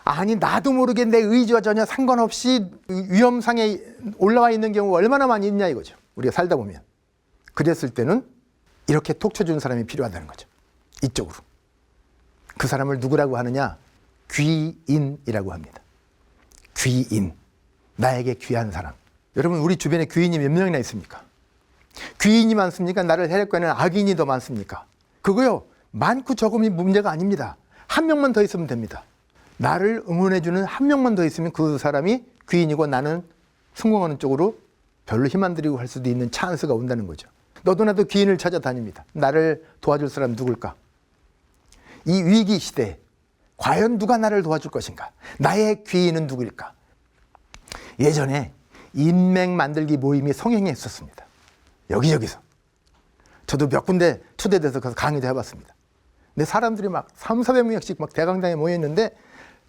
아니 나도 모르게 내 의지와 전혀 상관없이 위험상에 올라와 있는 경우가 얼마나 많이 있냐 이거죠. 우리가 살다 보면. 그랬을 때는 이렇게 톡 쳐주는 사람이 필요하다는 거죠. 이쪽으로. 그 사람을 누구라고 하느냐? 귀인이라고 합니다. 귀인. 나에게 귀한 사람. 여러분 우리 주변에 귀인이 몇 명이나 있습니까? 귀인이 많습니까? 나를 해롭게 하는 악인이 더 많습니까? 그거요. 많고 적음이 문제가 아닙니다. 한 명만 더 있으면 됩니다. 나를 응원해주는 한 명만 더 있으면 그 사람이 귀인이고 나는 성공하는 쪽으로 별로 힘 안 들이고 할 수도 있는 찬스가 온다는 거죠. 너도 나도 귀인을 찾아다닙니다. 나를 도와줄 사람 누굴까? 이 위기 시대에 과연 누가 나를 도와줄 것인가? 나의 귀인은 누구일까? 예전에 인맥 만들기 모임이 성행했었습니다. 여기저기서. 저도 몇 군데 초대돼서 가서 강의도 해봤습니다. 근데 사람들이 막 300~400명씩 막 대강당에 모여있는데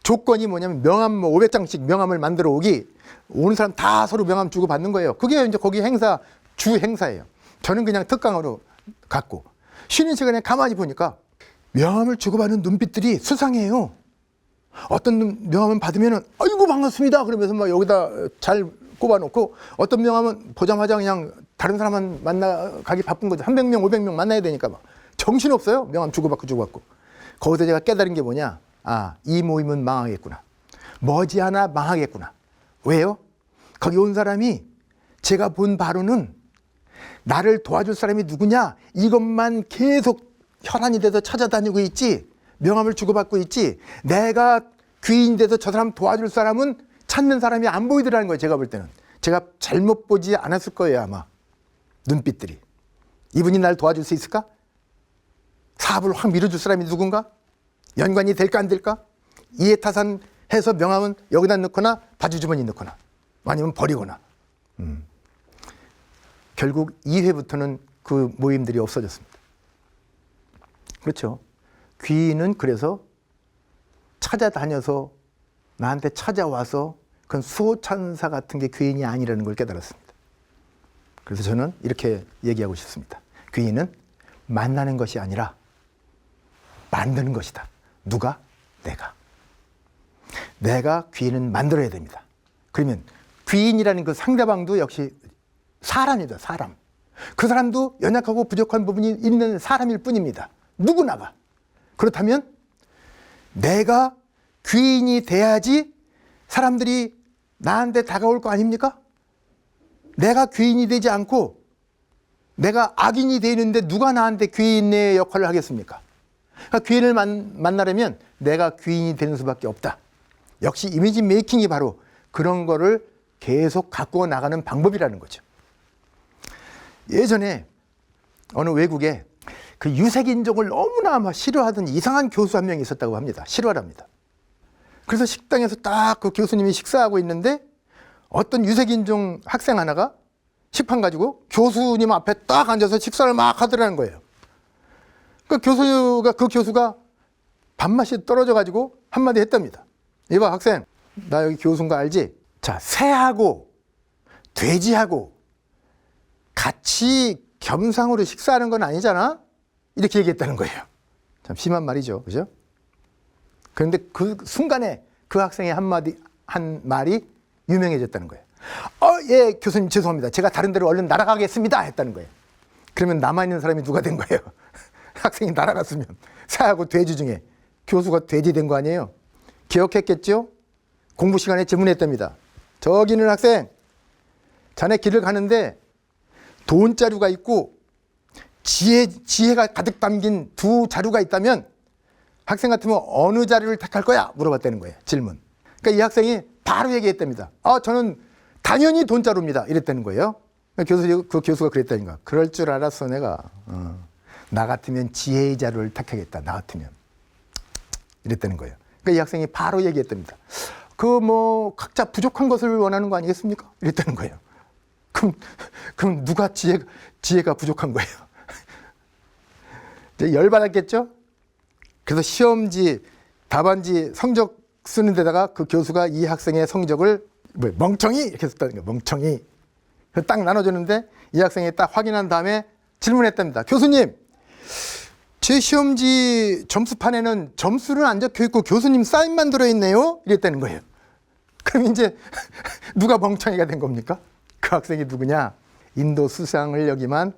조건이 뭐냐면 명함 500장씩 명함을 만들어 오기, 오는 사람 다 서로 명함 주고 받는 거예요. 그게 이제 거기 행사, 주 행사예요. 저는 그냥 특강으로 갔고, 쉬는 시간에 가만히 보니까 명함을 주고받는 눈빛들이 수상해요. 어떤 명함은 받으면은 아이고 반갑습니다 그러면서 막 여기다 잘 꼽아놓고, 어떤 명함은 보자마자 그냥 다른 사람만 만나가기 바쁜 거죠. 300명, 500명 만나야 되니까 막 정신없어요. 명함 주고받고. 거기서 제가 깨달은 게 뭐냐? 아, 이 모임은 망하겠구나. 머지않아 망하겠구나. 왜요? 거기 온 사람이 제가 본 바로는 나를 도와줄 사람이 누구냐? 이것만 계속 혈안이 돼서 찾아다니고 있지, 명함을 주고받고 있지, 내가 귀인이 돼서 저 사람 도와줄 사람은 찾는 사람이 안 보이더라는 거예요. 제가 볼 때는. 제가 잘못 보지 않았을 거예요. 아마 눈빛들이. 이분이 날 도와줄 수 있을까? 사업을 확 밀어줄 사람이 누군가? 연관이 될까 안 될까? 이해타산해서 명함은 여기다 넣거나 바주주머니 넣거나 아니면 버리거나. 결국 2회부터는 그 모임들이 없어졌습니다. 그렇죠. 귀인은 그래서 찾아다녀서 나한테 찾아와서 그건 수호천사 같은 게 귀인이 아니라는 걸 깨달았습니다. 그래서 저는 이렇게 얘기하고 싶습니다. 귀인은 만나는 것이 아니라 만드는 것이다. 누가? 내가 귀인은 만들어야 됩니다. 그러면 귀인이라는 그 상대방도 역시 사람이다. 사람. 그 사람도 연약하고 부족한 부분이 있는 사람일 뿐입니다. 누구나가. 그렇다면 내가 귀인이 돼야지 사람들이 나한테 다가올 거 아닙니까? 내가 귀인이 되지 않고 내가 악인이 되는데 누가 나한테 귀인의 역할을 하겠습니까? 그러니까 귀인을 만나려면 내가 귀인이 되는 수밖에 없다. 역시 이미지 메이킹이 바로 그런 거를 계속 갖고 나가는 방법이라는 거죠. 예전에 어느 외국에 그 유색인종을 너무나 막 싫어하던 이상한 교수 한 명이 있었다고 합니다. 실화랍니다. 그래서 식당에서 딱 그 교수님이 식사하고 있는데 어떤 유색인종 학생 하나가 식판 가지고 교수님 앞에 딱 앉아서 식사를 막 하더라는 거예요. 그 교수가 밥맛이 떨어져 가지고 한마디 했답니다. 이봐 학생, 나 여기 교수인 거 알지? 자, 새하고 돼지하고 같이 겸상으로 식사하는 건 아니잖아? 이렇게 얘기했다는 거예요. 참 심한 말이죠. 그죠? 그런데 그 순간에 그 학생의 한 말이 유명해졌다는 거예요. 예, 교수님 죄송합니다. 제가 다른 데로 얼른 날아가겠습니다. 했다는 거예요. 그러면 남아있는 사람이 누가 된 거예요? 학생이 날아갔으면 새하고 돼지 중에 교수가 돼지 된 거 아니에요? 기억했겠죠? 공부 시간에 질문했답니다. 저기 있는 학생, 자네 길을 가는데 돈자루가 있고 지혜가 가득 담긴 두 자루가 있다면 학생 같으면 어느 자루를 택할 거야? 물어봤다는 거예요. 질문. 그러니까 이 학생이 바로 얘기했답니다. 저는 당연히 돈자루입니다. 이랬다는 거예요. 그 교수가 그랬다니까. 그럴 줄 알았어 내가. 나 같으면 지혜의 자루를 택하겠다. 나 같으면. 이랬다는 거예요. 그러니까 이 학생이 바로 얘기했답니다. 각자 부족한 것을 원하는 거 아니겠습니까? 이랬다는 거예요. 그럼 누가 지혜가 부족한 거예요? 열받았겠죠? 그래서 시험지, 답안지 성적 쓰는 데다가 그 교수가 이 학생의 성적을 멍청이 이렇게 썼다는 거예요. 멍청이. 딱 나눠줬는데 이 학생이 딱 확인한 다음에 질문했답니다. 교수님, 제 시험지 점수판에는 점수는 안 적혀 있고 교수님 사인만 들어있네요. 이랬다는 거예요. 그럼 이제 누가 멍청이가 된 겁니까? 그 학생이 누구냐? 인도 수상을 역임한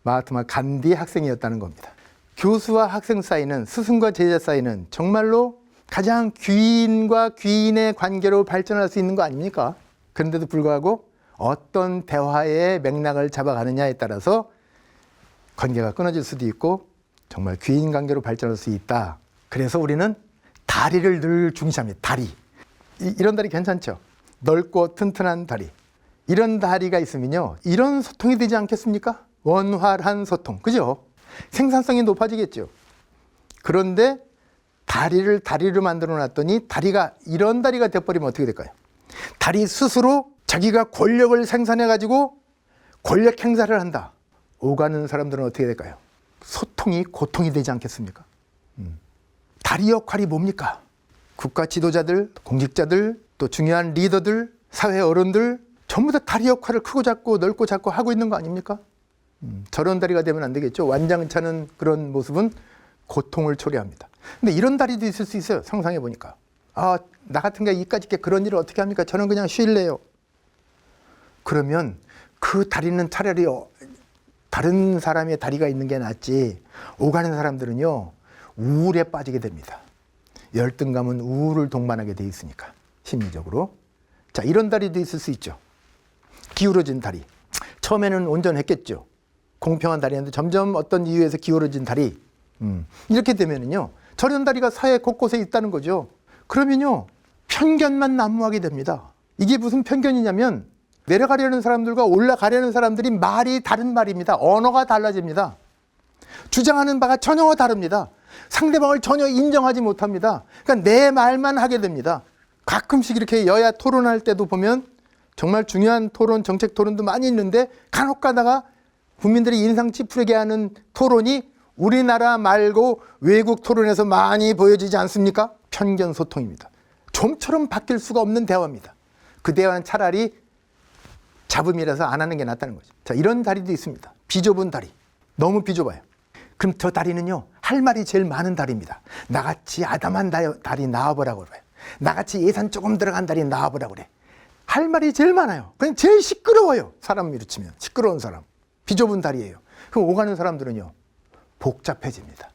마하트마 간디 학생이었다는 겁니다. 교수와 학생 사이는, 스승과 제자 사이는 정말로 가장 귀인과 귀인의 관계로 발전할 수 있는 거 아닙니까? 그런데도 불구하고 어떤 대화의 맥락을 잡아가느냐에 따라서 관계가 끊어질 수도 있고 정말 귀인 관계로 발전할 수 있다. 그래서 우리는 다리를 늘 중시합니다. 다리. 이런 다리 괜찮죠? 넓고 튼튼한 다리. 이런 다리가 있으면요, 이런 소통이 되지 않겠습니까? 원활한 소통. 그죠? 생산성이 높아지겠죠. 그런데 다리를 만들어 놨더니 다리가 이런 다리가 돼버리면 어떻게 될까요? 다리 스스로 자기가 권력을 생산해 가지고 권력 행사를 한다. 오가는 사람들은 어떻게 될까요? 소통이 고통이 되지 않겠습니까? 다리 역할이 뭡니까? 국가 지도자들, 공직자들, 또 중요한 리더들, 사회 어른들 전부 다 다리 역할을 크고 작고 넓고 작고 하고 있는 거 아닙니까? 저런 다리가 되면 안 되겠죠. 완장차는 그런 모습은 고통을 초래합니다. 근데 이런 다리도 있을 수 있어요. 상상해 보니까. 나 같은 게 이까짓 게 그런 일을 어떻게 합니까? 저는 그냥 쉴래요. 그러면 그 다리는 차라리 다른 사람의 다리가 있는 게 낫지. 오가는 사람들은요, 우울에 빠지게 됩니다. 열등감은 우울을 동반하게 돼 있으니까, 심리적으로. 자, 이런 다리도 있을 수 있죠. 기울어진 다리. 처음에는 온전했겠죠. 공평한 다리였는데 점점 어떤 이유에서 기울어진 다리. 이렇게 되면은요, 저런 다리가 사회 곳곳에 있다는 거죠. 그러면요, 편견만 난무하게 됩니다. 이게 무슨 편견이냐면, 내려가려는 사람들과 올라가려는 사람들이 말이 다른 말입니다. 언어가 달라집니다. 주장하는 바가 전혀 다릅니다. 상대방을 전혀 인정하지 못합니다. 그러니까 내 말만 하게 됩니다. 가끔씩 이렇게 여야 토론할 때도 보면 정말 중요한 토론, 정책 토론도 많이 있는데 간혹 가다가 국민들이 인상 찌푸리게 하는 토론이 우리나라 말고 외국 토론에서 많이 보여지지 않습니까? 편견 소통입니다. 좀처럼 바뀔 수가 없는 대화입니다. 그 대화는 차라리 잡음이라서 안 하는 게 낫다는 거죠. 자, 이런 다리도 있습니다. 비좁은 다리. 너무 비좁아요. 그럼 저 다리는요, 할 말이 제일 많은 다리입니다. 나같이 아담한 다리 나와보라고 그래요. 나같이 예산 조금 들어간 다리 나와보라고 그래. 할 말이 제일 많아요. 그냥 제일 시끄러워요. 사람으로 치면. 시끄러운 사람. 비좁은 다리예요. 그럼 오가는 사람들은요, 복잡해집니다.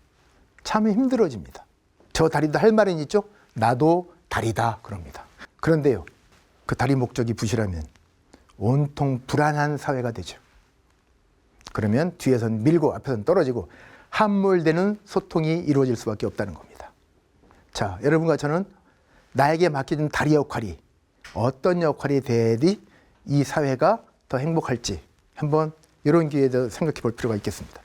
참 힘들어집니다. 저 다리도 할 말은 있죠? 나도 다리다. 그럽니다. 그런데요, 그 다리 목적이 부실하면 온통 불안한 사회가 되죠. 그러면 뒤에선 밀고 앞에선 떨어지고 함몰되는 소통이 이루어질 수밖에 없다는 겁니다. 자, 여러분과 저는 나에게 맡겨진 다리 역할이 어떤 역할이 돼야지 이 사회가 더 행복할지 한번 이런 기회에도 생각해 볼 필요가 있겠습니다.